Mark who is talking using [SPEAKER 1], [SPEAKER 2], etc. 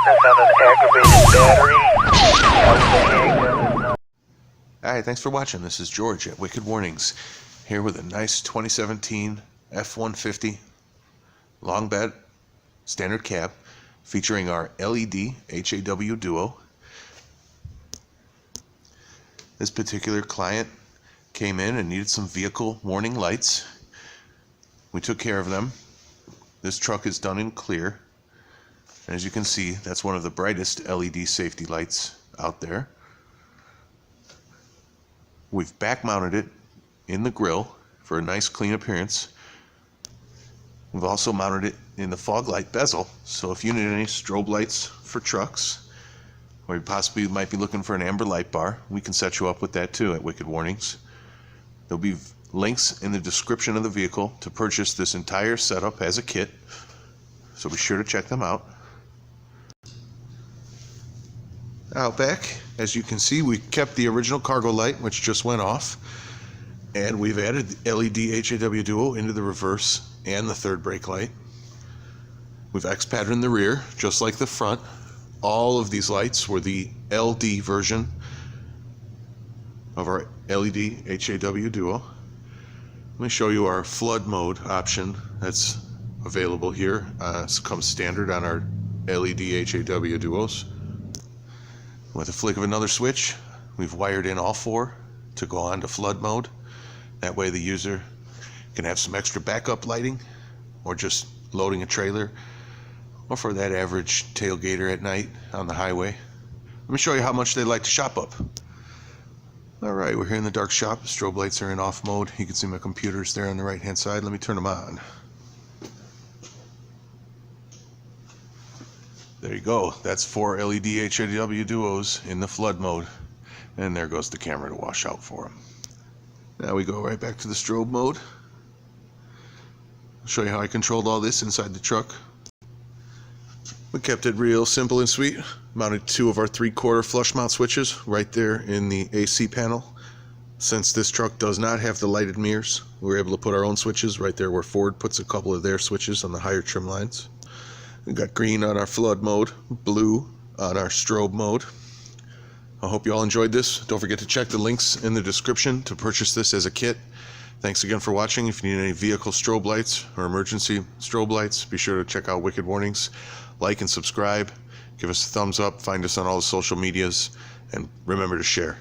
[SPEAKER 1] on an aggravated battery.
[SPEAKER 2] Alright, thanks for watching. This is George at Wicked Warnings, here with a nice 2017 F-150 long bed standard cab featuring our LED HAW Duo. This particular client came in and needed some vehicle warning lights. We took care of them. This truck is done in clear. As you can see, that's one of the brightest LED safety lights out there. We've back mounted it in the grille for a nice clean appearance. We've also mounted it in the fog light bezel, so if you need any strobe lights for trucks, or you possibly might be looking for an amber light bar, we can set you up with that too at Wicked Warnings. There'll be links in the description of the vehicle to purchase this entire setup as a kit, so be sure to check them out. Out back, as you can see, we kept the original cargo light, which just went off, and we've added the LED HAW Duo into the reverse and the third brake light. We've X-patterned the rear, just like the front. All of these lights were the LD version of our LED HAW Duo. Let me show you our flood mode option that's available here. It comes standard on our LED HAW Duos. With a flick of another switch, we've wired in all four to go on to flood mode. That way the user can have some extra backup lighting, or just loading a trailer, or for that average tailgater at night on the highway. Let me show you how much they like to shop up. Alright, we're here in the dark shop. Strobe lights are in off mode. You can see my computers there on the right hand side. Let me turn them on. There you go. That's 4 LED HAW Duos in the flood mode. And there goes the camera to wash out for them. Now we go right back to the strobe mode. I'll show you how I controlled all this inside the truck. We kept it real simple and sweet. Mounted 2 of our 3/4 flush mount switches right there in the AC panel. Since this truck does not have the lighted mirrors, we were able to put our own switches right there where Ford puts a couple of their switches on the higher trim lines. We got green on our flood mode, blue on our strobe mode. I hope you all enjoyed this. Don't forget to check the links in the description to purchase this as a kit. Thanks again for watching. If you need any vehicle strobe lights or emergency strobe lights, be sure to check out Wicked Warnings. Like and subscribe. Give us a thumbs up. Find us on all the social medias. And remember to share.